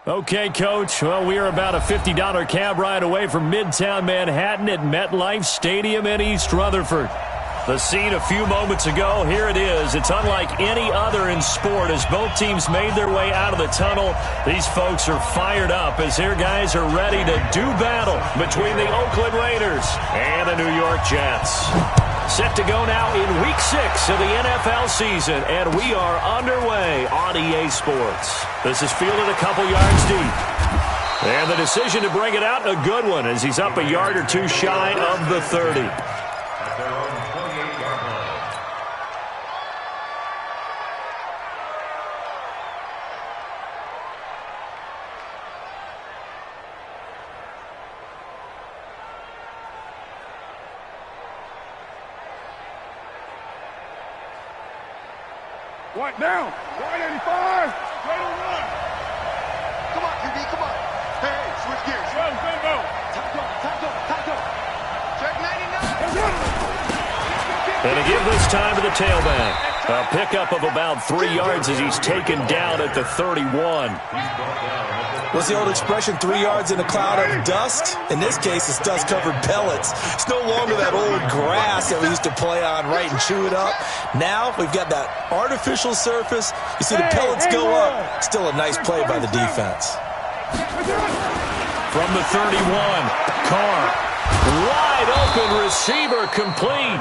Okay, Coach. Well, we are about a $50 cab ride away from Midtown Manhattan at MetLife Stadium in East Rutherford. The scene a few moments ago, here it is. It's unlike any other in sport as both teams made their way out of the tunnel. These folks are fired up as their guys are ready to do battle between the Oakland Raiders and the New York Jets. Set to go now in Week 6 of the NFL season, and we are underway on EA Sports. This is fielded a couple yards deep. And the decision to bring it out, a good one, as he's up a yard or two shy of the 30. Right down. 185. Right on one. Come on, QB, come on. Hey, switch gears. Go. Tackle. Check 99. And to give this time to the tailback. A pickup of about 3 yards as he's taken down at the 31. What's the old expression, 3 yards in a cloud of dust? In this case, it's dust-covered pellets. It's no longer that old grass that we used to play on, right, and chew it up. Now we've got that artificial surface. You see the pellets go up. Still a nice play by the defense. From the 31, Carr. Wide open receiver complete.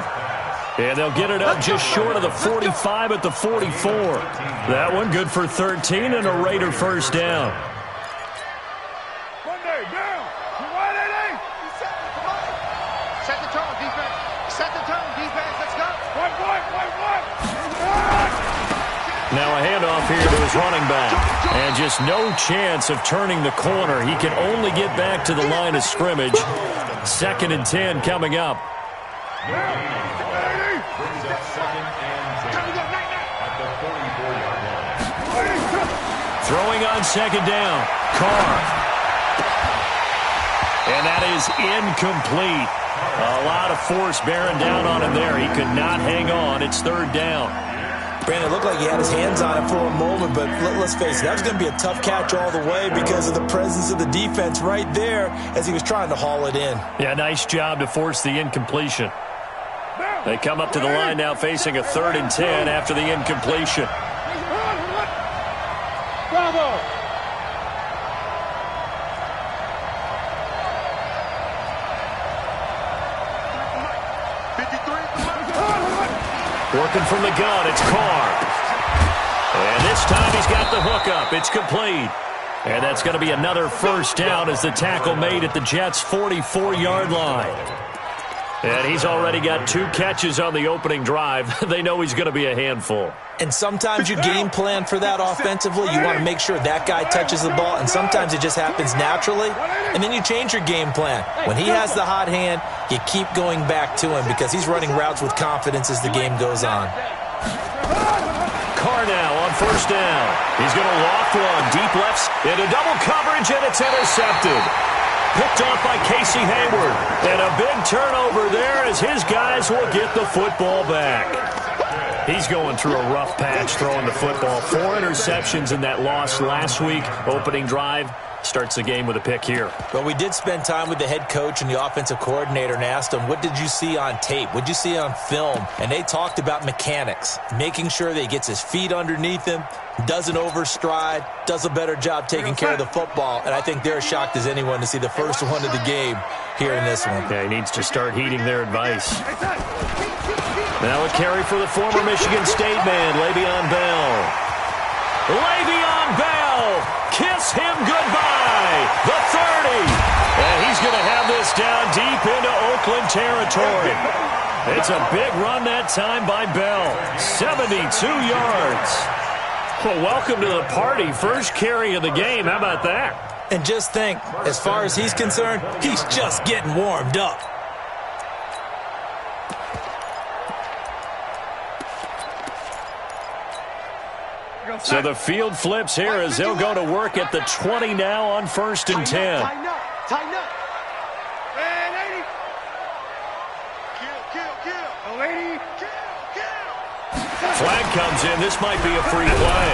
And they'll get it up just short of the 45 at the 44. That one good for 13 and a Raider first down. Now a handoff here to his running back. And just no chance of turning the corner. He can only get back to the line of scrimmage. 2nd and 10 coming up. Throwing on 2nd down. Carr. And that is incomplete. A lot of force bearing down on him there. He could not hang on. It's 3rd down. Brandon, it looked like he had his hands on it for a moment, but let's face it, that was going to be a tough catch all the way because of the presence of the defense right there as he was trying to haul it in. Yeah, nice job to force the incompletion. They come up to the line now facing a 3rd and 10 after the incompletion. Bravo! Working from the gun, it's Carr. And this time he's got the hook up. It's complete. And that's going to be another first down as the tackle made at the Jets' 44-yard line. And he's already got 2 catches on the opening drive. They know he's going to be a handful. And sometimes you game plan for that offensively. You want to make sure that guy touches the ball, and sometimes it just happens naturally. And then you change your game plan. When he has the hot hand, you keep going back to him because he's running routes with confidence as the game goes on. Carr now on first down. He's going to loft one. Deep lefts into double coverage, and it's intercepted. Picked off by Casey Hayward. And a big turnover there as his guys will get the football back. He's going through a rough patch throwing the football. 4 interceptions in that loss last week. Opening drive. Starts the game with a pick here. Well, we did spend time with the head coach and the offensive coordinator and asked them, what did you see on tape? What did you see on film? And they talked about mechanics, making sure that he gets his feet underneath him, doesn't overstride, does a better job taking care of the football. And I think they're as shocked as anyone to see the first one of the game here in this one. Yeah, he needs to start heeding their advice. Now a carry for the former Michigan State man, Le'Veon Bell. Le'Veon Bell, kiss him goodbye, the 30. And he's going to have this down deep into Oakland territory. It's a big run that time by Bell, 72 yards. Well, welcome to the party. First carry of the game. How about that? And just think, as far as he's concerned, he's just getting warmed up. So the field flips here as they'll go to work at the 20 now on 1st and 10. Tighten up. Man, 80. Kill. Lady. Flag comes in. This might be a free play.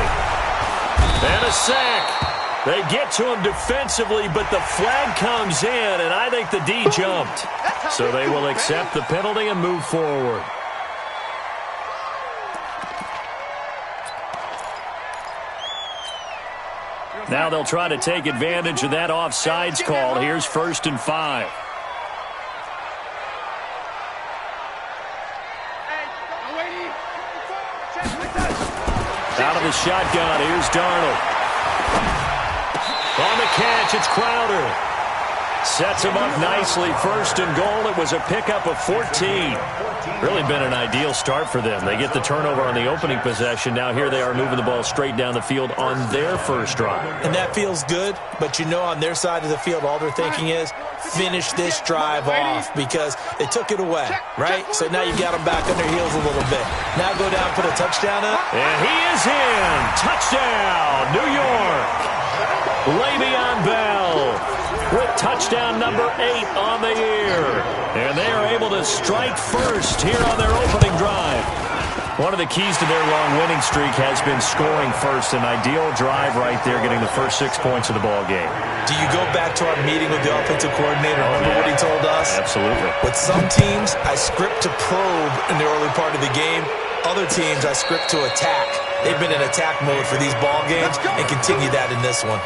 And a sack. They get to him defensively, but the flag comes in, and I think the D jumped. So they will accept the penalty and move forward. Now they'll try to take advantage of that offsides call. Here's 1st and 5. Out of the shotgun, here's Darnold. On the catch, it's Crowder. Sets him up nicely. 1st and goal. It was a pickup of 14. Really been an ideal start for them. They get the turnover on the opening possession. Now here they are moving the ball straight down the field on their first drive. And that feels good, but you know on their side of the field, all they're thinking is finish this drive off because they took it away, right? So now you got them back on their heels a little bit. Now go down, put a touchdown up. And he is in. Touchdown, New York. Le'Veon Bell with touchdown number 8 on the year. And they are able to strike first here on their opening drive. One of the keys to their long winning streak has been scoring first. An ideal drive right there, getting the first 6 points of the ball game. Do you go back to our meeting with the offensive coordinator? Remember what he told us? Absolutely. With some teams, I script to probe in the early part of the game. Other teams, I script to attack. They've been in attack mode for these ball games and continue that in this one.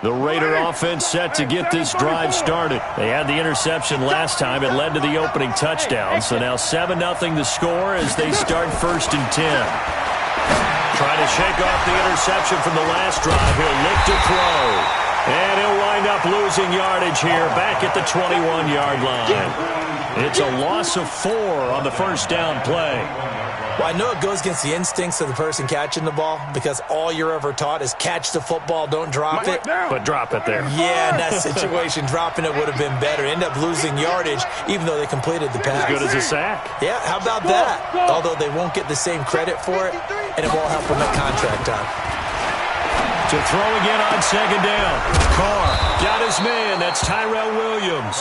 The Raider offense set to get this drive started. They had the interception last time. It led to the opening touchdown. So now 7-0 the score as they start 1st and 10. Trying to shake off the interception from the last drive. He'll look to throw. And he'll wind up losing yardage here back at the 21-yard line. It's a loss of 4 on the first down play. Well, I know it goes against the instincts of the person catching the ball because all you're ever taught is catch the football, don't drop it. But drop it there. Yeah, in that situation, dropping it would have been better. End up losing yardage even though they completed the pass. As good as a sack. Yeah, how about that? Although they won't get the same credit for it, and it won't help them at contract time. To throw again on 2nd down. Carr got his man. That's Tyrell Williams.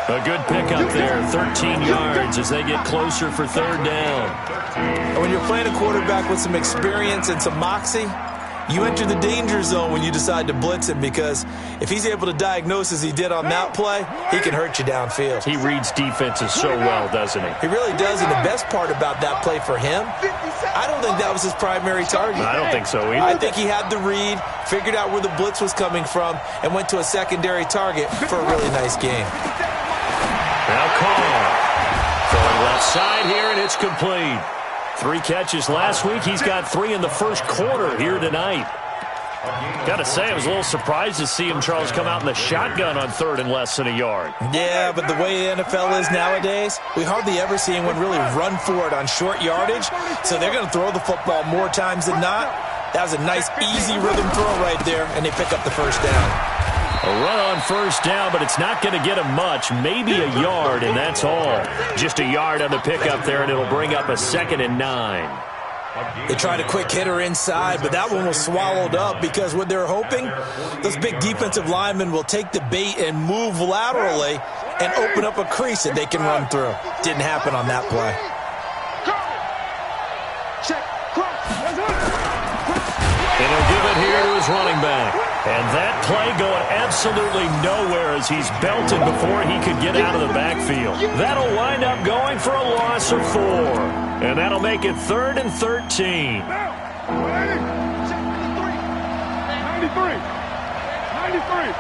A good pickup there, 13 yards as they get closer for 3rd down. And when you're playing a quarterback with some experience and some moxie, you enter the danger zone when you decide to blitz him because if he's able to diagnose as he did on that play, he can hurt you downfield. He reads defenses so well, doesn't he? He really does, and the best part about that play for him, I don't think that was his primary target. I don't think so either. I think he had the read, figured out where the blitz was coming from, and went to a secondary target for a really nice game. Now Carr throwing left side here, and it's complete. 3 catches last week. He's got 3 in the first quarter here tonight. Got to say, I was a little surprised to see him, Charles, come out in the shotgun on 3rd and less than a yard. Yeah, but the way the NFL is nowadays, we hardly ever see anyone really run for it on short yardage, so they're going to throw the football more times than not. That was a nice, easy rhythm throw right there, and they pick up the first down. A run on 1st down, but it's not going to get him much. Maybe a yard, and that's all. Just a yard on the pickup there, and it'll bring up a 2nd and 9. They tried a quick hitter inside, but that one was swallowed up because what they're hoping, those big defensive linemen will take the bait and move laterally and open up a crease that they can run through. Didn't happen on that play. And he'll give it here to his running back. And that play going absolutely nowhere as he's belted before he could get out of the backfield. That'll wind up going for a loss of 4. And that'll make it 3rd and 13. 93. 93.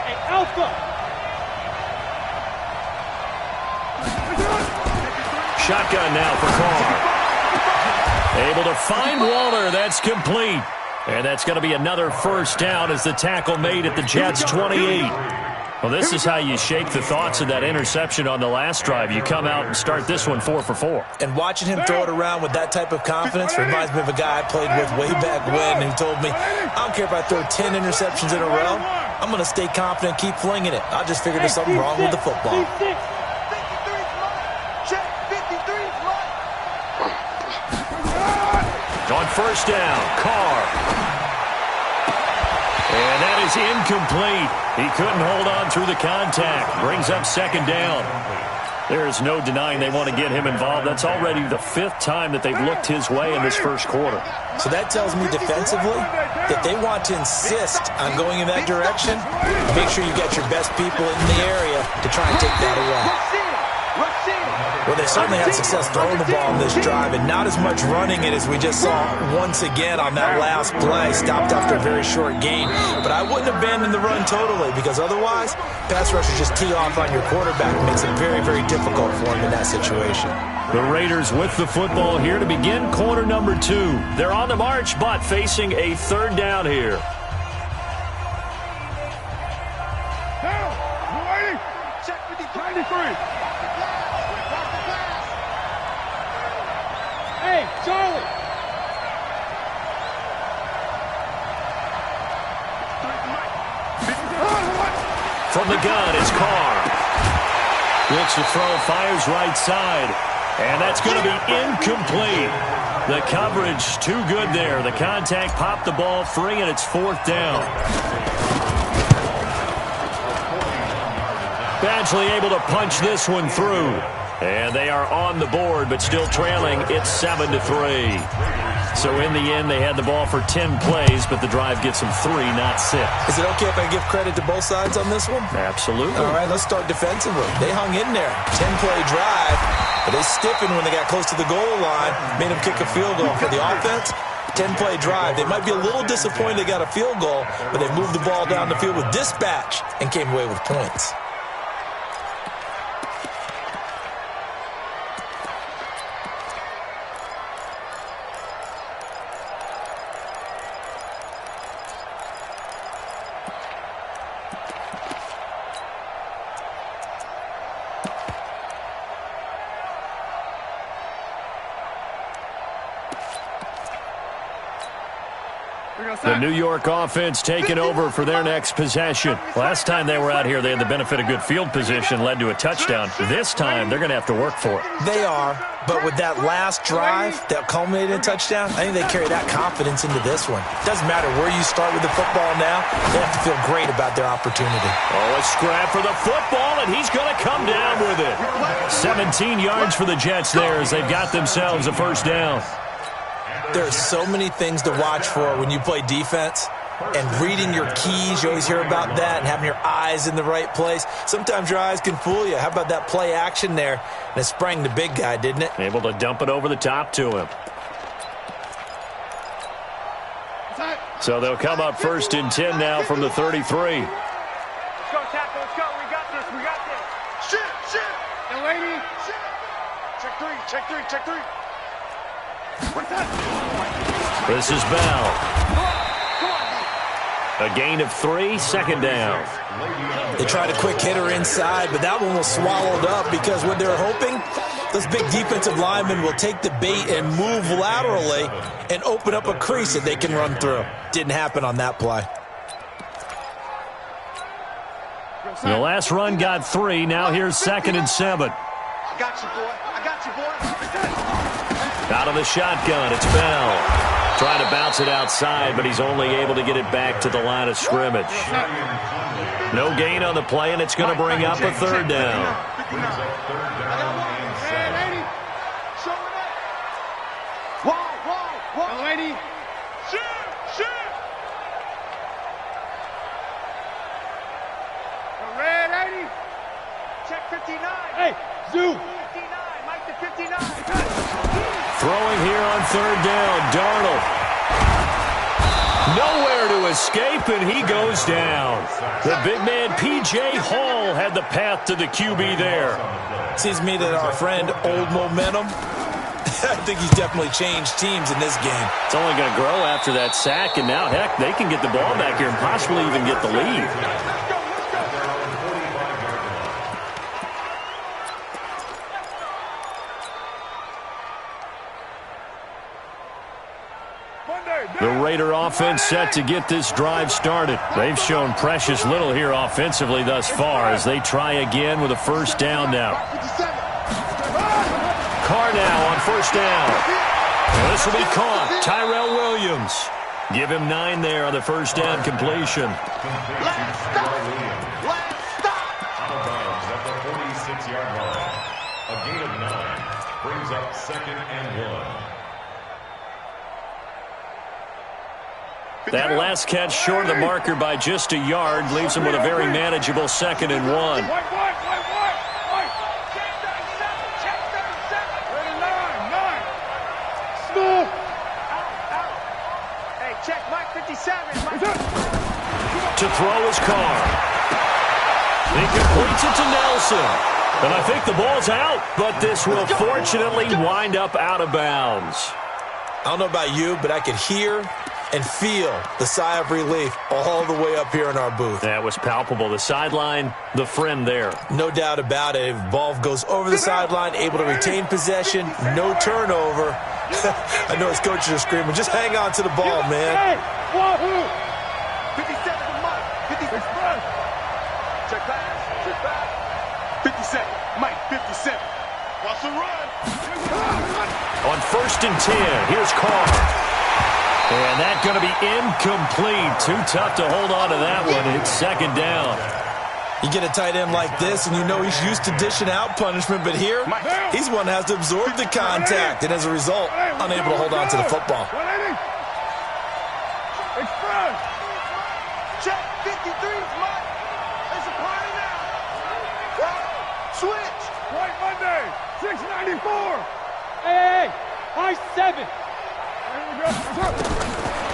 Hey, Alpha. Shotgun now for Carr. Able to find Waller. That's complete. And that's going to be another first down as the tackle made at the Jets' 28. Well, this is how you shake the thoughts of that interception on the last drive. You come out and start this one 4 for 4. And watching him throw it around with that type of confidence reminds me of a guy I played with way back when who told me, I don't care if I throw 10 interceptions in a row. I'm going to stay confident and keep flinging it. I just figured there's something wrong with the football. On 1st down, Carr. And that is incomplete. He couldn't hold on through the contact. Brings up second down. There is no denying they want to get him involved. That's already the 5th time that they've looked his way in this first quarter. So that tells me defensively that they want to insist on going in that direction. Make sure you get your best people in the area to try and take that away. Well, they certainly had success throwing the ball in this drive, and not as much running it as we just saw once again on that last play. Stopped after a very short gain. But I wouldn't abandon the run totally, because otherwise, pass rushers just tee off on your quarterback. It makes it very, very difficult for him in that situation. The Raiders with the football here to begin quarter number 2. They're on the march, but facing a 3rd down here. Down. You waiting? Check 93. Hey, Charlie! From the gun, it's Carr. Looks to throw, fires right side. And that's going to be incomplete. The coverage too good there. The contact popped the ball free, and it's 4th down. Badgley able to punch this one through. And they are on the board, but still trailing. It's 7-3. So in the end, they had the ball for 10 plays, but the drive gets them 3, not 6. Is it okay if I give credit to both sides on this one? Absolutely. All right, let's start defensively. They hung in there. 10-play drive, but they stiffened when they got close to the goal line, made them kick a field goal. For the offense, 10-play drive. They might be a little disappointed they got a field goal, but they moved the ball down the field with dispatch and came away with points. The New York offense taking over for their next possession. Last time they were out here, they had the benefit of good field position, led to a touchdown. This time, they're going to have to work for it. They are, but with that last drive that culminated in a touchdown, I think they carry that confidence into this one. Doesn't matter where you start with the football now, they have to feel great about their opportunity. Oh, a scrap for the football, and he's going to come down with it. 17 yards for the Jets there as they've got themselves a first down. There are so many things to watch for when you play defense, and reading your keys, you always hear about that, and having your eyes in the right place. Sometimes your eyes can fool you. How about that play action there? And it sprang the big guy, didn't it? Able to dump it over the top to him. So they'll come up 1st and 10 now from the 33. Let's go, tackle. Let's go. We got this. We got this. Shit. Young lady. Shit. Check three. This is Bell. A gain of 3, 2nd down. They tried a quick hitter inside, but that one was swallowed up because what they're hoping, those big defensive linemen will take the bait and move laterally and open up a crease that they can run through. Didn't happen on that play. The last run got 3. Now here's 2nd and 7. I got you, boy. Out of the shotgun, it's Bell. Trying to bounce it outside, but he's only able to get it back to the line of scrimmage. No gain on the play, and it's going to bring up a 3rd down. Young lady. Shoot. The red 80. Check 59. Hey, Zoo. 59. Mike to 59. Throwing here on 3rd down, Darnold. Nowhere to escape, and he goes down. The big man, P.J. Hall, had the path to the QB there. Seems to me that our friend, Old Momentum, I think he's definitely changed teams in this game. It's only going to grow after that sack, and now, heck, they can get the ball back here and possibly even get the lead. The Raider offense set to get this drive started. They've shown precious little here offensively thus far as they try again with a 1st down now. Carr now on 1st down. And this will be caught. Tyrell Williams. Give him 9 there on the first down completion. Last stop. Last stop. Out of bounds at the 46-yard line. A gain of 9 brings up 2nd and 1. That last catch short of the marker by just a yard leaves him with a very manageable 2nd and 1. Check, Mike 57. Mike. To throw his car. He completes it to Nelson. And I think the ball's out, but this will fortunately wind up out of bounds. I don't know about you, but I could hear and feel the sigh of relief all the way up here in our booth. That was palpable. The sideline, the friend there. No doubt about it. If ball goes over the sideline, able to retain possession, no turnover. I know his coaches are screaming, just hang on to the ball, man. 57 to Mike. 56. Check pass. Check pass. 57. Mike 57. Watch the run. On 1st and 10, here's Carr. And that's going to be incomplete. Too tough to hold on to that one. It's 2nd down. You get a tight end like this, and you know he's used to dishing out punishment, but here, he's one that has to absorb the contact, and as a result, unable to hold on to the football. Express. Check 53's Mike. There's a party now. Switch. White Monday. 694. Hey, high 7.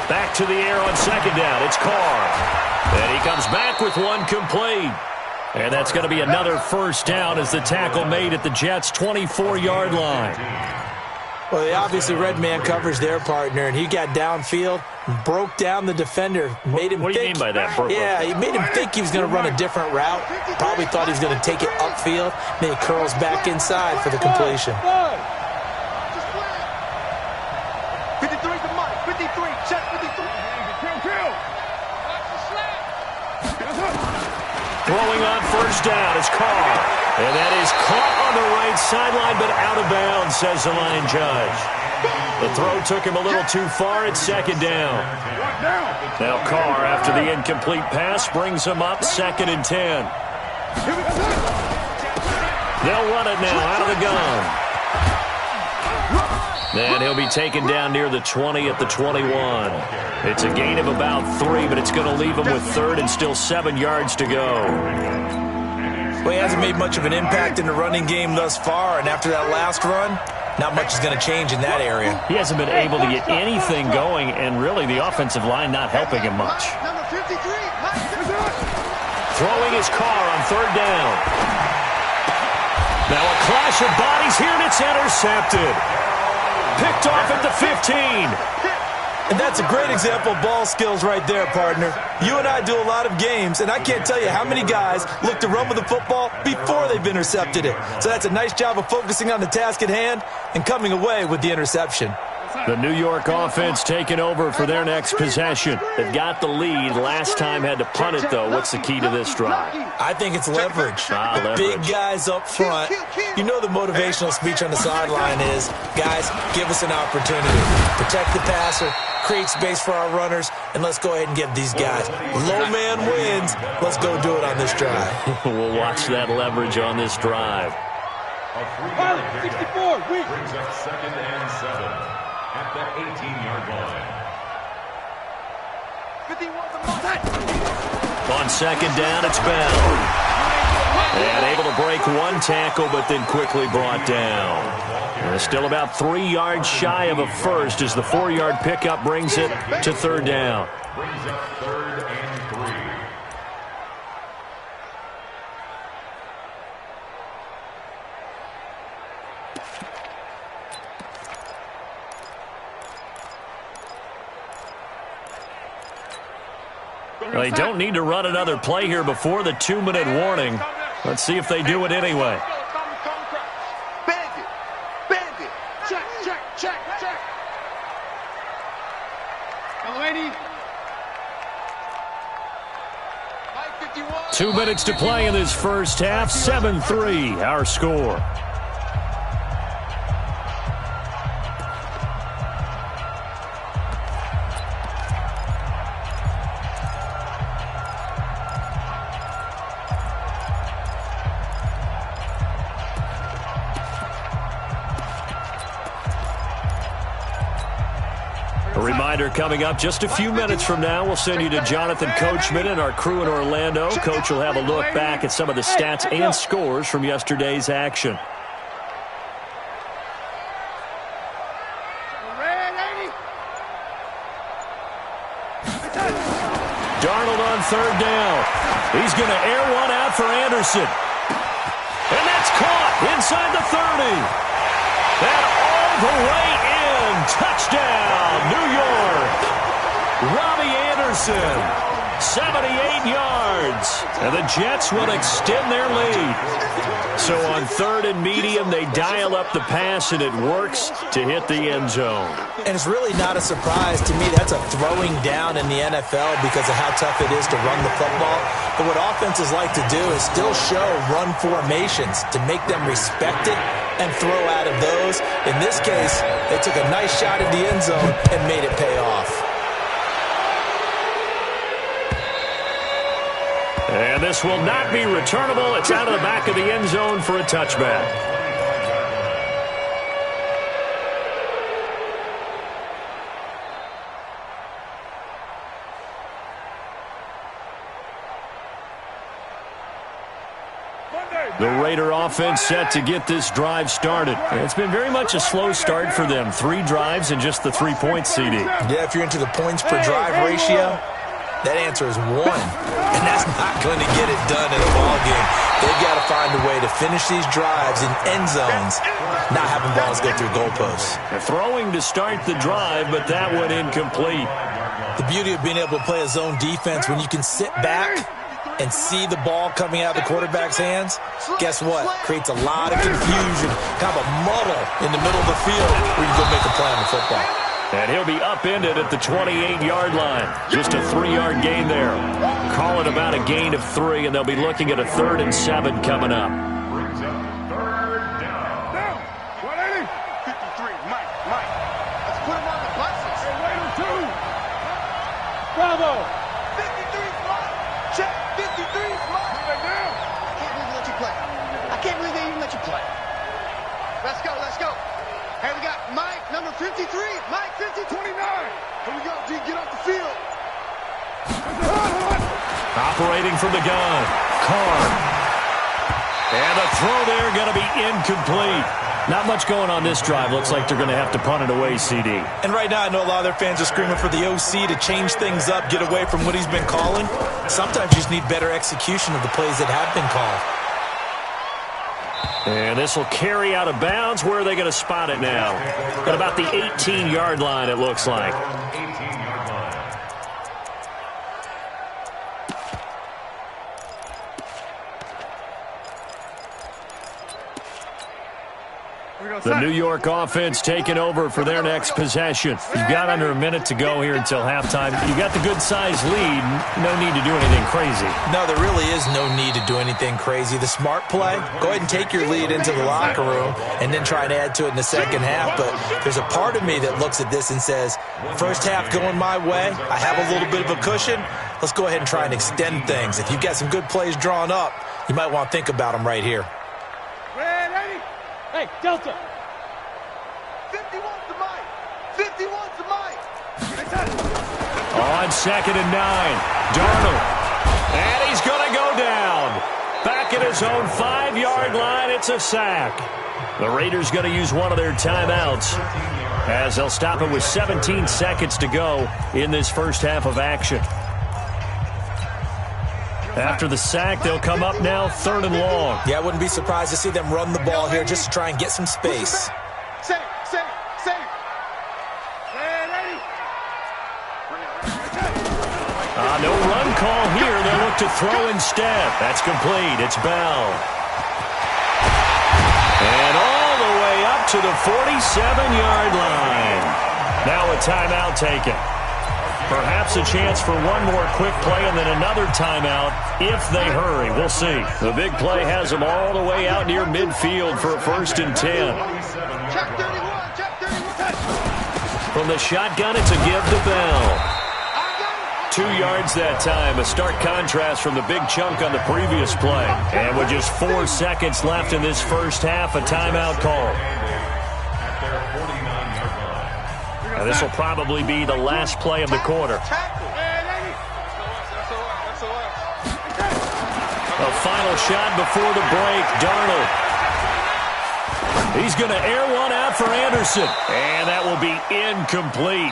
Back to the air on 2nd down. It's Carr. And he comes back with one complete. And that's going to be another first down as the tackle made at the Jets' 24-yard line. Well, they obviously red man covers their partner, and he got downfield, broke down the defender, made him What do you mean by that? Yeah, he made him think he was going to run a different route. Probably thought he was going to take it upfield. Then he curls back inside for the completion. 53 to Mike. 53. Check 53. Kill. Throwing on first down is Carr. And that is caught on the right sideline, but out of bounds, says the line judge. The throw took him a little too far. It's 2nd down. Now Carr, after the incomplete pass, brings him up 2nd and 10. They'll run it now out of the gun. And he'll be taken down near the 20 at the 21. It's a gain of about 3, but it's going to leave him with 3rd and still 7 yards to go. Well, he hasn't made much of an impact in the running game thus far, and after that last run, not much is going to change in that area. He hasn't been able to get anything going, and really the offensive line not helping him much. Number 53. Throwing his car on 3rd down. Now a clash of bodies here, and it's intercepted. Picked off at the 15. And that's a great example of ball skills right there, partner. You and I do a lot of games, and I can't tell you how many guys look to run with the football before they've intercepted it. So that's a nice job of focusing on the task at hand and coming away with the interception. The New York offense taking over for their next possession. They've got the lead. Last time had to punt it, though. What's the key to this drive? I think it's leverage. Leverage. Big guys up front. You know the motivational speech on the sideline is, guys, give us an opportunity. Protect the passer, create space for our runners, and let's go ahead and get these guys. Low man wins. Let's go do it on this drive. We'll watch that leverage on this drive. A 3-yard pickup brings up 2nd and 7 at the 18-yard line. 51 to Mike. On 2nd down, it's Bell. And able to break one tackle, but then quickly brought down. And still about 3 yards shy of a first as the 4-yard pickup brings it to 3rd down. Brings up 3rd and 3. Well, they don't need to run another play here before the 2-minute warning. Let's see if they do it anyway. Bandit. Check. 2 minutes to play in this first half. 7-3, our score. reminder coming up just a few minutes from now, we'll send you to Jonathan Coachman and our crew in Orlando. Coach will have a look back at some of the stats and scores from yesterday's action. Darnold on third down. He's going to air one out for Anderson. And that's caught inside the 30. That all the way in. Touchdown, New York. Robbie Anderson, 78 yards. And the Jets will extend their lead. So on third and medium, they dial up the pass, and it works to hit the end zone. And it's really not a surprise to me. That's a throwing down in the NFL because of how tough it is to run the football. But what offenses like to do is still show run formations to make them respect it and throw out of those. In this case, they took a nice shot at the end zone and made it pay off. And this will not be returnable. It's out of the back of the end zone for a touchback. The Raider offense set to get this drive started. It's been very much a slow start for them. 3 drives and just the 3-point CD. Yeah, if you're into the points per drive ratio, that answer is 1. And that's not going to get it done in a ball game. They've got to find a way to finish these drives in end zones, not having balls go through goalposts. Throwing to start the drive, but that one incomplete. The beauty of being able to play a zone defense when you can sit back and see the ball coming out of the quarterback's hands, guess what? Creates a lot of confusion, kind of a muddle in the middle of the field where you go make a play on the football. And he'll be upended at the 28-yard line. Just a 3-yard gain there. Call it about a gain of 3, and they'll be looking at a 3rd and 7 coming up. Brings up third down. 180. 53, Mike. Let's put him on the buses. Hey, Raider 2. Bravo. 53's Mike. Check. 53's Mike. Put it down. I can't believe they let you play. I can't believe they even let you play. Let's go. Hey, we got Mike, number 53. Mike, 50, 29. Here we go, G. Get off the field. Operating from the gun. Carr. And the throw there going to be incomplete. Not much going on this drive. Looks like they're going to have to punt it away, CD. And right now, I know a lot of their fans are screaming for the OC to change things up, get away from what he's been calling. Sometimes you just need better execution of the plays that have been called. And this will carry out of bounds. Where are they going to spot it now? At about the 18-yard line, it looks like. 18-yard line. The New York offense taking over for their next possession. You've got under a minute to go here until halftime. You got the good-sized lead. No need to do anything crazy. No, there really is no need to do anything crazy. The smart play, go ahead and take your lead into the locker room and then try and add to it in the second half. But there's a part of me that looks at this and says, first half going my way, I have a little bit of a cushion. Let's go ahead and try and extend things. If you've got some good plays drawn up, you might want to think about them right here. Ready? Hey, Delta. 51 to Mike. 51 to Mike. On 2nd and 9, Darnold. And he's going to go down. Back at his own 5-yard line, it's a sack. The Raiders going to use one of their timeouts as they'll stop it with 17 seconds to go in this first half of action. After the sack, they'll come up now 3rd and long. Yeah, I wouldn't be surprised to see them run the ball here just to try and get some space. Safe. No run call here. They'll look to throw instead. That's complete. It's Bell. And all the way up to the 47-yard line. Now a timeout taken. Perhaps a chance for one more quick play and then another timeout if they hurry. We'll see. The big play has them all the way out near midfield for a 1st and 10. Check 31. From the shotgun, it's a give to Bell. 2 yards that time. A stark contrast from the big chunk on the previous play. And with just 4 seconds left in this first half, a timeout call. This will probably be the last play of the quarter. A final shot before the break. Darnold. He's going to air one out for Anderson. And that will be incomplete.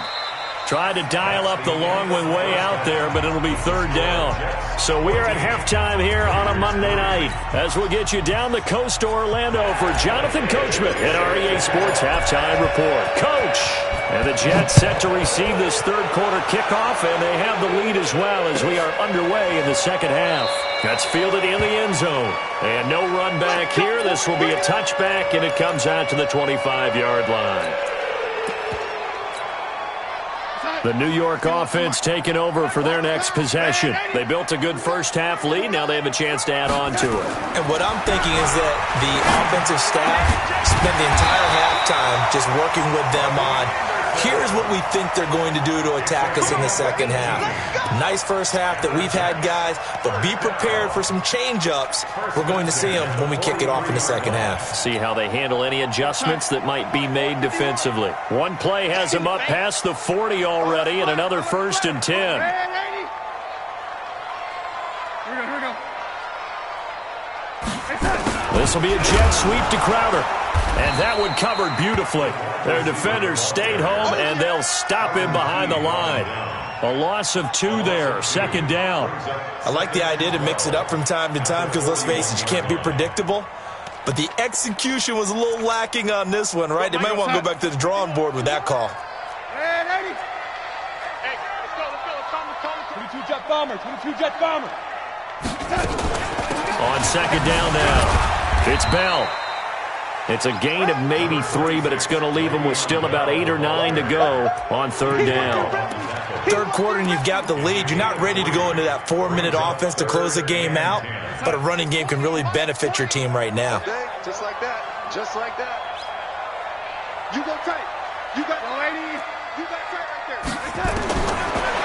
Tried to dial up the long one way out there, but it'll be third down. So we're at halftime here on a Monday night as we'll get you down the coast to Orlando for Jonathan Coachman at REA Sports Halftime Report. Coach! And the Jets set to receive this third quarter kickoff, and they have the lead as well as we are underway in the second half. That's fielded in the end zone. And no run back here. This will be a touchback, and it comes out to the 25-yard line. The New York offense taking over for their next possession. They built a good first-half lead. Now they have a chance to add on to it. And what I'm thinking is that the offensive staff spent the entire halftime just working with them on, here's what we think they're going to do to attack us in the second half. Nice first half that we've had, guys, but be prepared for some change-ups. We're going to see them when we kick it off in the second half. See how they handle any adjustments that might be made defensively. One play has them up past the 40 already, and another 1st and 10. Here we go. This will be a jet sweep to Crowder. And that one covered beautifully. Their defenders stayed home, and they'll stop him behind the line. A loss of 2 there, second down. I like the idea to mix it up from time to time because, let's face it, you can't be predictable. But the execution was a little lacking on this one, right? They might want to go back to the drawing board with that call. Hey, let's go. 22 jet bomber. On second down now, it's Bell. It's a gain of maybe 3, but it's going to leave them with still about 8 or 9 to go on third down. Third quarter and you've got the lead. You're not ready to go into that 4-minute offense to close the game out, but a running game can really benefit your team right now. Just like that. You go tight. You got tight right there.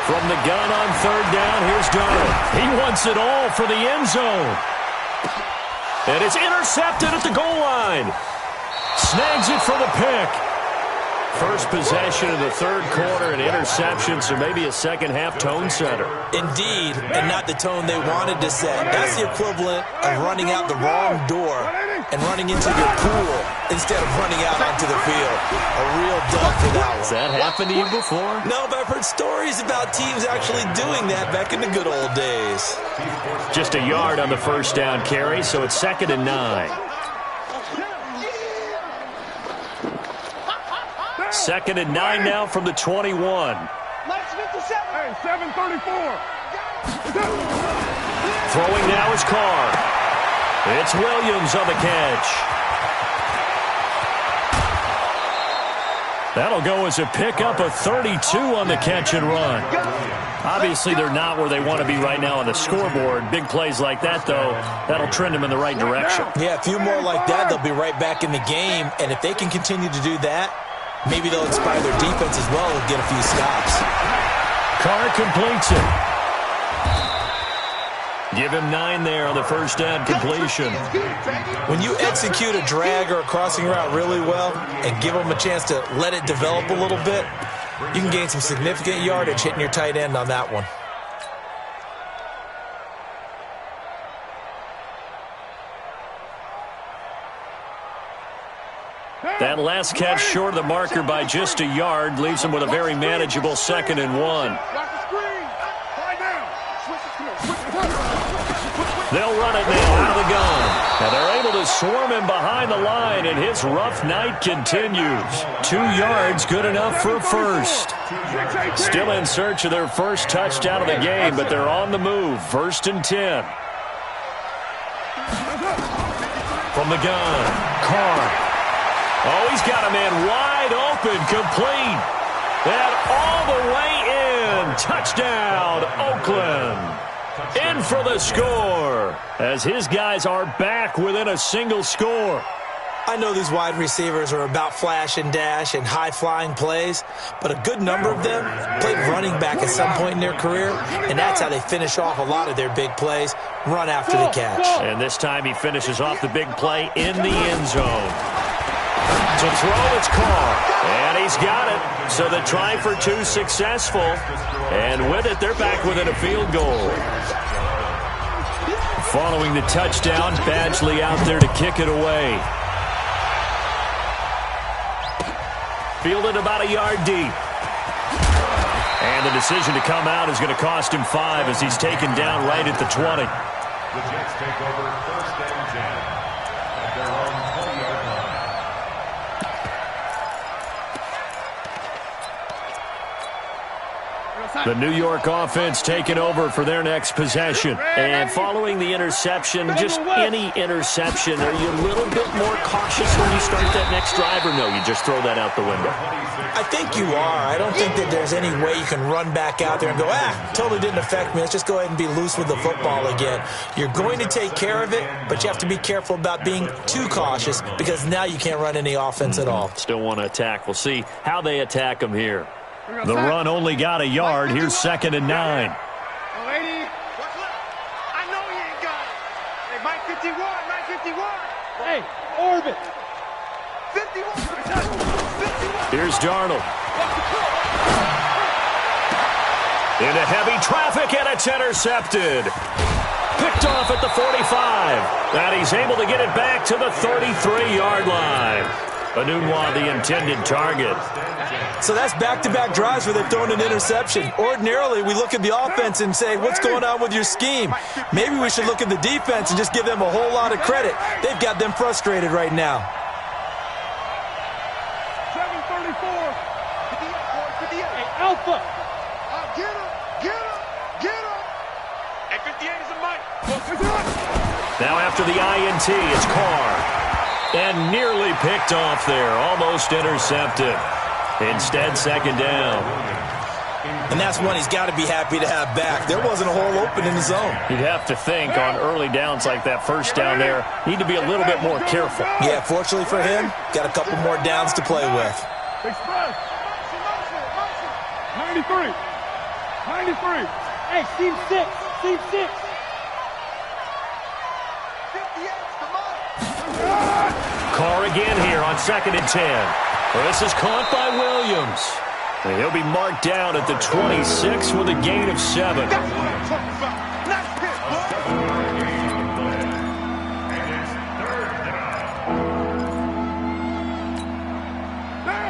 From the gun on third down, here's Darnold. He wants it all for the end zone. And it's intercepted at the goal line. Snags it for the pick. First possession of the third quarter, an interception, so maybe a second-half tone setter. Indeed, and not the tone they wanted to set. That's the equivalent of running out the wrong door and running into your pool instead of running out onto the field. A real dub for that one. Has that happened to you before? No, but I've heard stories about teams actually doing that back in the good old days. Just a yard on the first down carry, so it's 2nd and 9. 2nd and 9 now from the 21. Hey, 7:34. Throwing now is Carr. It's Williams on the catch. That'll go as a pickup of 32 on the catch and run. Obviously, they're not where they want to be right now on the scoreboard. Big plays like that, though, that'll trend them in the right direction. Yeah, a few more like that, they'll be right back in the game. And if they can continue to do that, maybe they'll inspire their defense as well and get a few stops. Carr completes it. Give him 9 there on the first down completion. When you execute a drag or a crossing route really well and give them a chance to let it develop a little bit, you can gain some significant yardage hitting your tight end on that one. That last catch short of the marker by just a yard leaves them with a very manageable 2nd and 1. They'll run it now out of the gun. And they're able to swarm him behind the line, and his rough night continues. 2 yards, good enough for a first. Still in search of their first touchdown of the game, but they're on the move. 1st and 10. From the gun, Carr. Oh, he's got a man wide open, complete. And all the way in. Touchdown, Oakland. In for the score, as his guys are back within a single score. I know these wide receivers are about flash and dash and high-flying plays, but a good number of them played running back at some point in their career, and that's how they finish off a lot of their big plays, run after the catch. And this time he finishes off the big play in the end zone. To throw, it's Carr. And he's got it. So the try for two successful. And with it, they're back within a field goal. Following the touchdown, Badgley out there to kick it away. Fielded about a yard deep. And the decision to come out is going to cost him 5 as he's taken down right at the 20. The Jets take over 1st and 10 at their own 20-yard line. The New York offense taking over for their next possession. And following the interception, just any interception, are you a little bit more cautious when you start that next drive, or no, you just throw that out the window? I think you are. I don't think that there's any way you can run back out there and go, totally didn't affect me. Let's just go ahead and be loose with the football again. You're going to take care of it, but you have to be careful about being too cautious because now you can't run any offense at all. Still want to attack. We'll see how they attack them here. The run only got a yard. Here's 2nd and 9. I know he ain't got it. Hey, Mike 51, Mike 51. Hey, orbit. 51. Here's Darnold. Into heavy traffic, and it's intercepted. Picked off at the 45. And he's able to get it back to the 33-yard line. Anunwa, the intended target. So that's back-to-back drives where they've thrown an interception. Ordinarily, we look at the offense and say, what's going on with your scheme? Maybe we should look at the defense and just give them a whole lot of credit. They've got them frustrated right now. 734. 58. Hey, Alpha. Get him. Hey, 58 is a Mike. Now after the INT, it's Carr. And nearly picked off there. Almost intercepted. Instead, 2nd down. And that's one he's got to be happy to have back. There wasn't a hole open in the zone. You'd have to think on early downs like that first down there, need to be a little bit more careful. Yeah, fortunately for him, got a couple more downs to play with. Express. 93. Hey, Steve 6. 58, come on. Carr again here on 2nd and 10. Well, this is caught by Williams. And he'll be marked down at the 26 with a gain of 7. That's what I'm talking about. Nice hit, boy.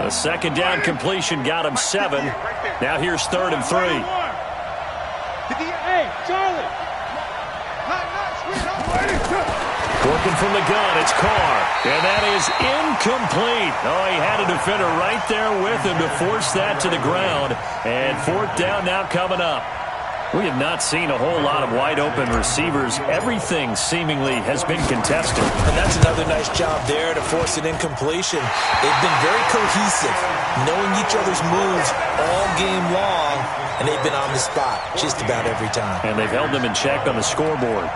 A 2nd down completion got him 7. Now here's 3rd and 3. Hey, Charlie. Working from the gun, it's Carr. And that is incomplete. Oh, he had a defender right there with him to force that to the ground. And 4th down now coming up. We have not seen a whole lot of wide-open receivers. Everything seemingly has been contested. And that's another nice job there to force an incompletion. They've been very cohesive, knowing each other's moves all game long, and they've been on the spot just about every time. And they've held them in check on the scoreboard.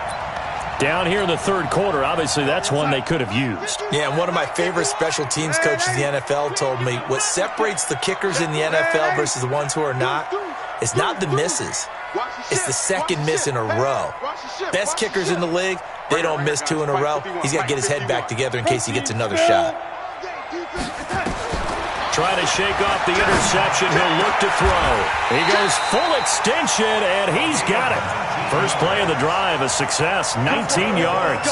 Down here in the 3rd quarter, obviously that's one they could have used. Yeah, and one of my favorite special teams coaches in the NFL told me what separates the kickers in the NFL versus the ones who are not is not the misses. It's the 2nd miss in a row. Best kickers in the league, they don't miss 2 in a row. He's got to get his head back together in case he gets another shot. Trying to shake off the interception. He'll look to throw. He goes full extension, and he's got it. First play of the drive, a success, 19 yards.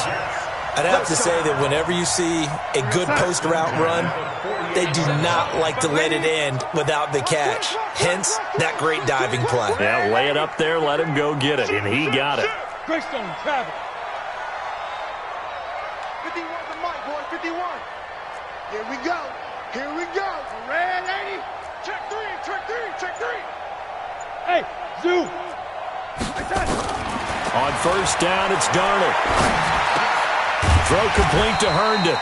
I'd have to say that whenever you see a good post route run, they do not like to let it end without the catch. Hence, that great diving play. Yeah, lay it up there, let him go get it, and he got it. Greystone, travel. 51 to Mike, boy, 51. Here we go. Red 80. Check 3. Hey, Zoo. On 1st down, it's Darnold. Throw complete to Herndon.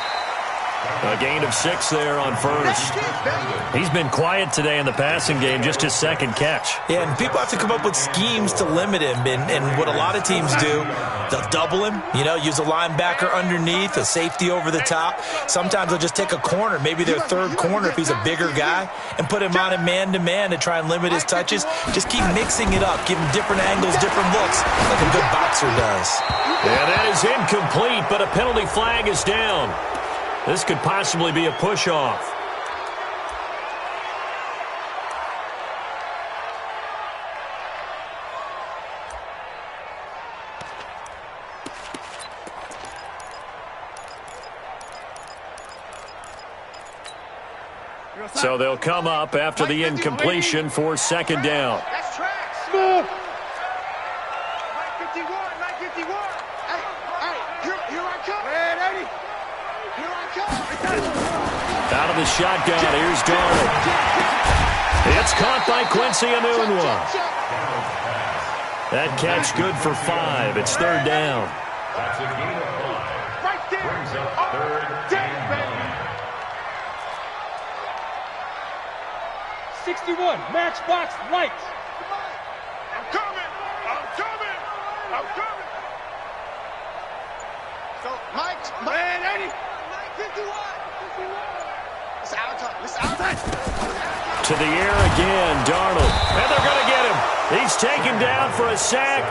A gain of 6 there on 1st. He's been quiet today in the passing game, just his 2nd catch. Yeah, and people have to come up with schemes to limit him. And what a lot of teams do, they'll double him, use a linebacker underneath, a safety over the top. Sometimes they'll just take a corner, maybe their 3rd corner if he's a bigger guy, and put him on a man-to-man to try and limit his touches. Just keep mixing it up, give him different angles, different looks, like a good boxer does. Yeah, that is incomplete, but a penalty flag is down. This could possibly be a push-off. So they'll come up after the incompletion for second down. That's tracks. Move. 951, 951. Hey, here I come. Man, Eddie. Here I come. Out of the shotgun, here's Darnold. It's caught by Quincy Enunwa. That catch good for 5. It's third down. That's a gain of 5. Right there. Brings up third and 9. 61, matchbox lights. I'm coming. I'm coming. I'm coming. So, Mike, man, Eddie. 951. It's our time. It's our time. To the air again, Darnold. And they're going to get him. He's taken down for a sack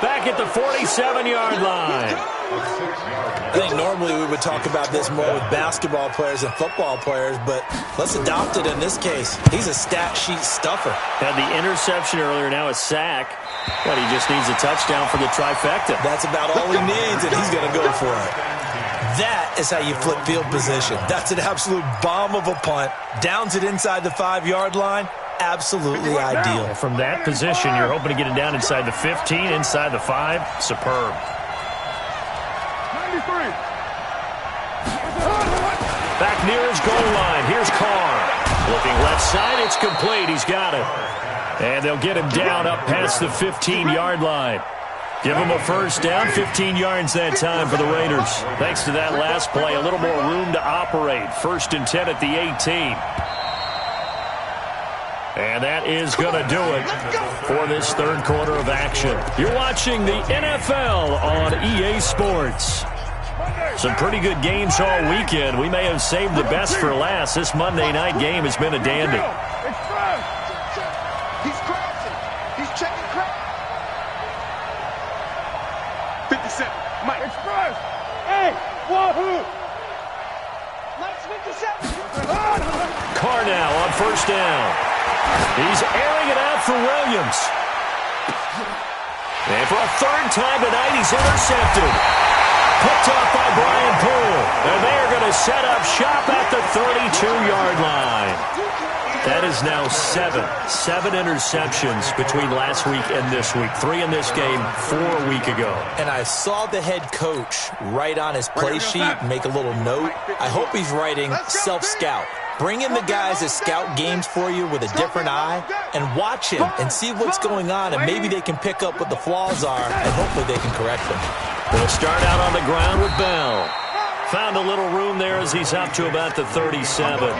back at the 47-yard line. I think normally we would talk about this more with basketball players and football players, but let's adopt it in this case. He's a stat sheet stuffer. Had the interception earlier, now a sack. But he just needs a touchdown for the trifecta. That's about all he needs, and he's going to go for it. That is how you flip field position. That's an absolute bomb of a punt. Downs it inside the 5-yard line. Absolutely ideal. From that position, you're hoping to get it down inside the 15, inside the 5. Superb. 93. Back near his goal line. Here's Carr. Looking left side. It's complete. He's got it. And they'll get him down up past the 15-yard line. Give him a first down. 15 yards that time for the Raiders. Thanks to that last play, a little more room to operate. 1st and 10 at the 18. And that is going to do it for this third quarter of action. You're watching the NFL on EA Sports. Some pretty good games all weekend. We may have saved the best for last. This Monday night game has been a dandy. He's crossing. He's checking crowd. 57. Mike. Express. Hey, wahoo. Mike's 57. Carr now on first down. He's airing it out for Williams. And for a third time tonight, he's intercepted. Picked off by Brian Poole. And they are going to set up shop at the 32-yard line. That is now 7 interceptions between last week and this week. 3 in this game, 4 a week ago. And I saw the head coach write on his play sheet, make a little note. I hope he's writing self-scout. Bring in the guys that scout games for you with a different eye and watch him and see what's going on, and maybe they can pick up what the flaws are, and hopefully they can correct them. They'll start out on the ground with Bell. Found a little room there as he's up to about the 37.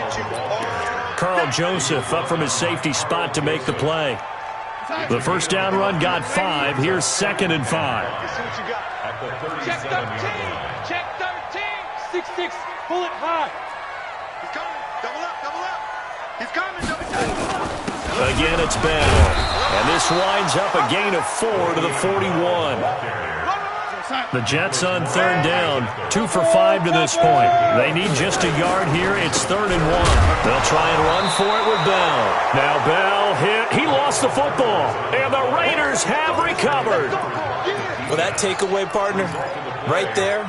Carl Joseph up from his safety spot to make the play. The first down run got 5. Here's 2nd and 5. At the 37-yard line. Check 13. 6-6. Pull it high. He's coming. Double up. Double up. He's coming. Double up. Again, it's Bell. And this winds up a gain of 4 to the 41. The Jets on third down. 2 for 5 to this point. They need just a yard here. It's 3rd and 1. They'll try and run for it with Bell. Now Bell hit. He lost the football. And the Raiders have recovered. Well, that takeaway, partner, right there,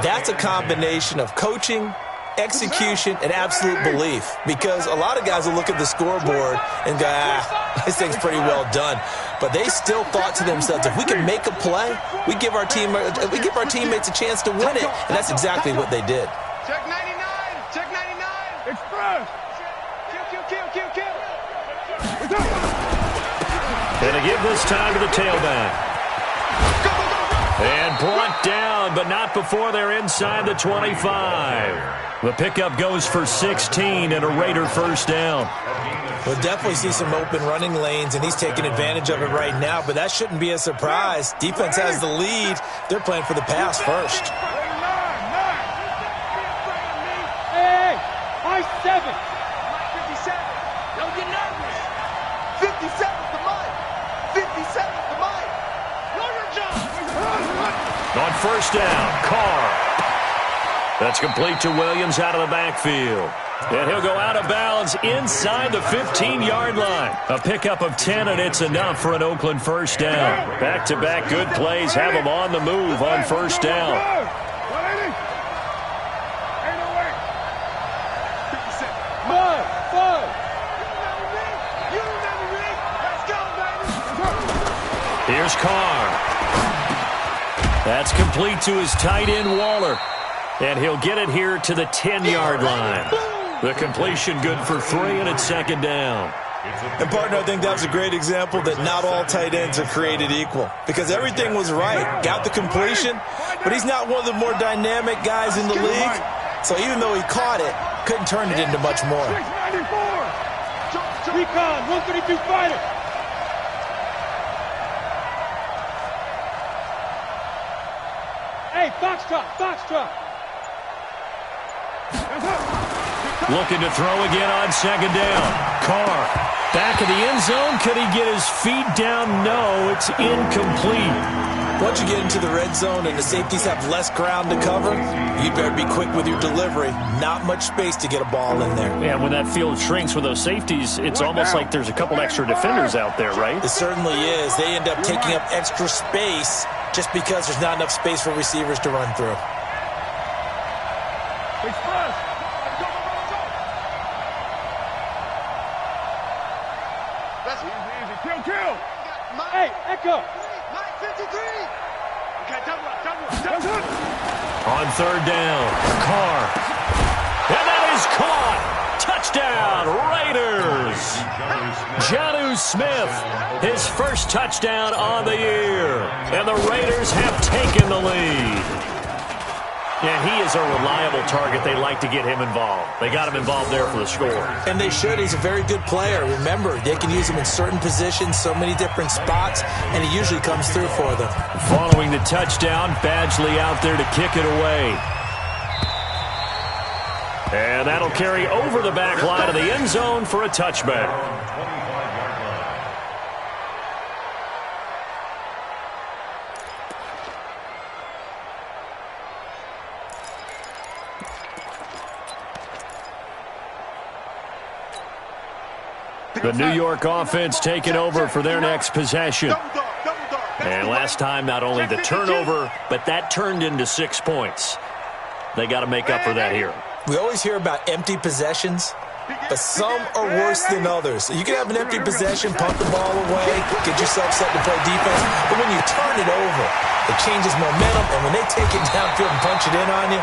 that's a combination of coaching, execution, and absolute belief. Because a lot of guys will look at the scoreboard and go, this thing's pretty well done. But they still thought to themselves, if we can make a play, we give our teammates a chance to win it. And that's exactly what they did. Check 99. Check 99. Express. Kill. And to give this time to the tailback. And brought down, but not before they're inside the 25. The pickup goes for 16 and a Raider first down. We'll definitely see some open running lanes, and he's taking advantage of it right now, but that shouldn't be a surprise. Defense has the lead. They're playing for the pass first. Hey, high 7. 57. Don't get nervous. 57's the Mike. 57's the Mike. Know your job. On first down, Carr. That's complete to Williams out of the backfield. And he'll go out of bounds inside the 15-yard line. A pickup of 10, and it's enough for an Oakland first down. Back-to-back good plays have them on the move on first down. Here's Carr. That's complete to his tight end, Waller. And he'll get it here to the 10-yard line. The completion good for 3, and it's second down. And, partner, I think that's a great example that not all tight ends are created equal. Because everything was right. Got the completion, but he's not one of the more dynamic guys in the league. So even though he caught it, couldn't turn it into much more. Recon, 132 fighter. Hey, Foxtrot. Looking to throw again on second down. Carr, back of the end zone. Could he get his feet down? No, it's incomplete. Once you get into the red zone and the safeties have less ground to cover, you better be quick with your delivery. Not much space to get a ball in there. Yeah, when that field shrinks with those safeties, it's almost like there's a couple extra defenders out there, right? It certainly is. They end up taking up extra space just because there's not enough space for receivers to run through. Kill. Hey, Echo. Mike 53. Okay, double up. On third down, Carr. And that is caught. Touchdown, Raiders. Jonnu Smith, his first touchdown on the year. And the Raiders have taken the lead. Yeah, he is a reliable target. They like to get him involved. They got him involved there for the score. And they should. He's a very good player. Remember, they can use him in certain positions, so many different spots, and he usually comes through for them. Following the touchdown, Badgley out there to kick it away. And that'll carry over the back line of the end zone for a touchback. The New York offense taking over for their next possession. And last time, not only the turnover, but that turned into 6 points. They got to make up for that here. We always hear about empty possessions, but some are worse than others. You can have an empty possession, pump the ball away, get yourself set to play defense, but when you turn it over, it changes momentum, and when they take it downfield and punch it in on you,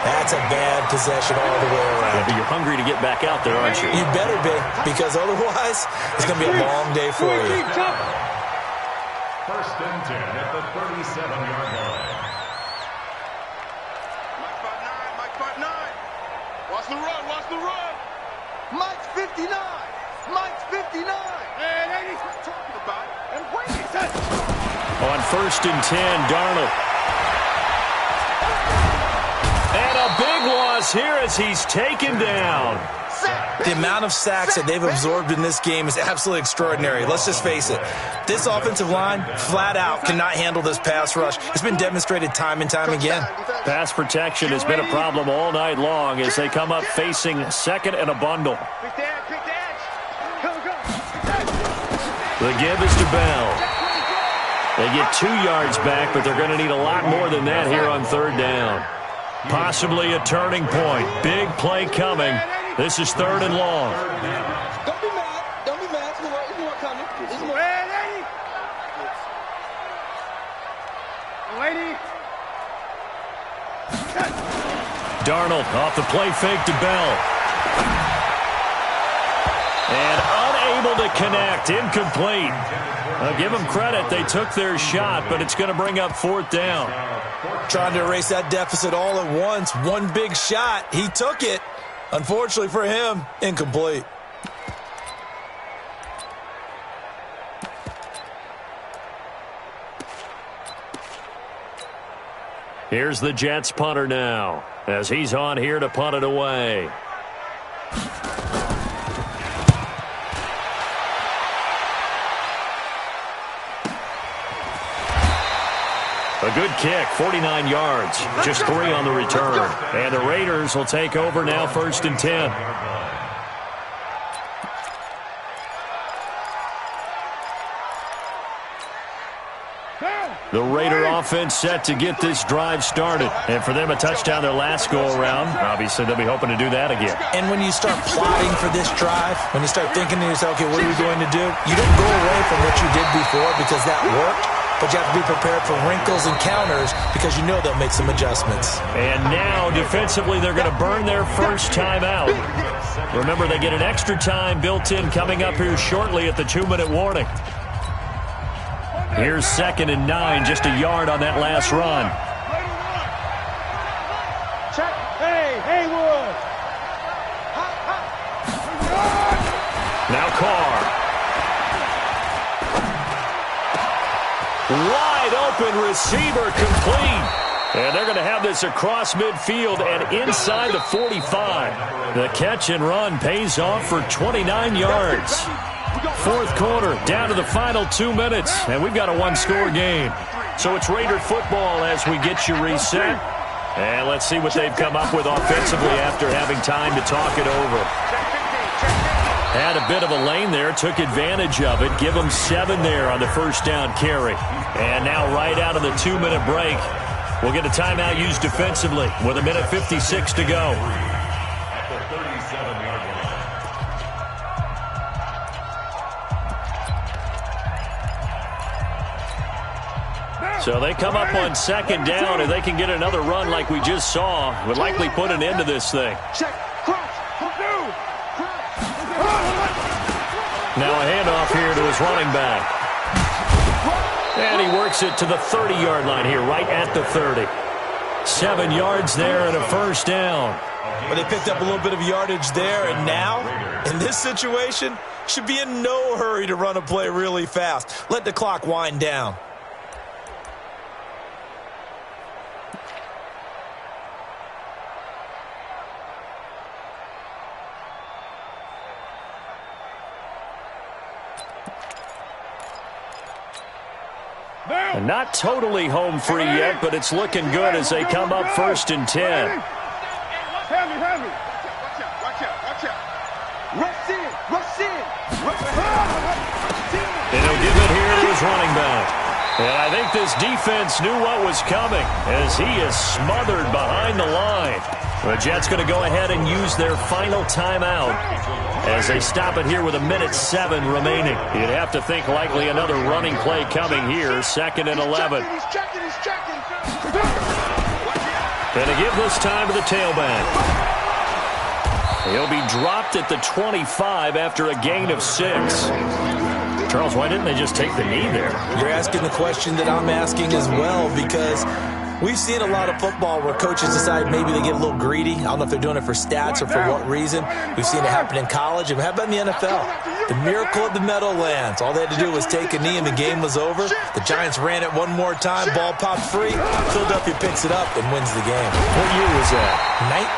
that's a bad possession all the way around. Yeah, but you're hungry to get back out there, aren't you? You better be, because otherwise, it's going to be a long day for you. First and 10 at the 37-yard line. Mike 59. Watch the run. Mike's 59. Mike's 59. Man, that is what I'm talking about. And wait a second. On first and 10, Darnold. And a big loss here as he's taken down. The amount of sacks that they've absorbed in this game is absolutely extraordinary. Let's just face it. This offensive line, flat out, cannot handle this pass rush. It's been demonstrated time and time again. Pass protection has been a problem all night long as they come up facing second and a bundle. Quick dash. Go. The give is to Bell. They get 2 yards back, but they're going to need a lot more than that here on third down. Possibly a turning point. Big play coming. This is third and long. Don't be mad. There's more coming. Lady. Darnold off the play fake to Bell. And unable to connect. Incomplete. I'll give them credit. They took their shot, but it's going to bring up fourth down. Trying to erase that deficit all at once. One big shot. He took it. Unfortunately for him, incomplete. Here's the Jets punter now as he's on here to punt it away. A good kick, 49 yards, just 3 on the return. And the Raiders will take over now, 1st and 10. The Raider offense set to get this drive started. And for them, a touchdown their last go-around. Obviously, they'll be hoping to do that again. And when you start plotting for this drive, when you start thinking to yourself, okay, what are we going to do? You don't go away from what you did before because that worked. But you have to be prepared for wrinkles and counters because you know they'll make some adjustments. And now, defensively, they're going to burn their first time out. Remember, they get an extra time built in coming up here shortly at the 2-minute warning. Here's 2nd and 9, just a yard on that last run. Hey, Haywood! Now Carr. Wide open receiver, complete. And they're going to have this across midfield and inside the 45. The catch and run pays off for 29 yards. 4th quarter, down to the final 2 minutes, and we've got a 1-score game. So it's Raider football as we get you reset. And let's see what they've come up with offensively after having time to talk it over. Had a bit of a lane there, took advantage of it. Give them 7 there on the first down carry. And now right out of the 2-minute break, we'll get a timeout used defensively with 1:56 to go. So they come up on 2nd down, and they can get another run like we just saw. Would likely put an end to this thing. Now a handoff here to his running back. And he works it to the 30-yard line here, right at the 30. 7 yards there and a first down. Well, they picked up a little bit of yardage there, and now, in this situation, should be in no hurry to run a play really fast. Let the clock wind down. And not totally home free yet, but it's looking good as they come up 1st and 10. Watch out. Rush in. And he'll give it here to his running back. And I think this defense knew what was coming as he is smothered behind the line. The Jets going to go ahead and use their final timeout as they stop it here with 1:07 remaining. You'd have to think likely another running play coming here, 2nd and 11. He's checking. And to give this time to the tailback. He'll be dropped at the 25 after a gain of 6. Charles, why didn't they just take the knee there? You're asking the question that I'm asking as well, because we've seen a lot of football where coaches decide maybe they get a little greedy. I don't know if they're doing it for stats or for what reason. We've seen it happen in college. And how about in the NFL? The miracle of the Meadowlands. All they had to do was take a knee and the game was over. The Giants ran it one more time. Ball popped free. Philadelphia picks it up and wins the game. What year was that?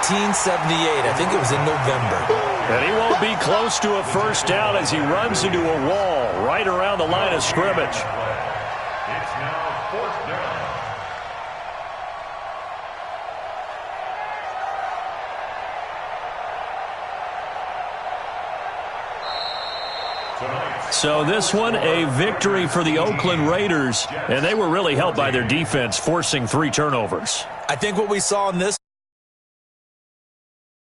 1978. I think it was in November. And he won't be close to a first down as he runs into a wall right around the line of scrimmage. It's now 4th down. So this one, a victory for the Oakland Raiders, and they were really helped by their defense, forcing 3 turnovers. I think what we saw in this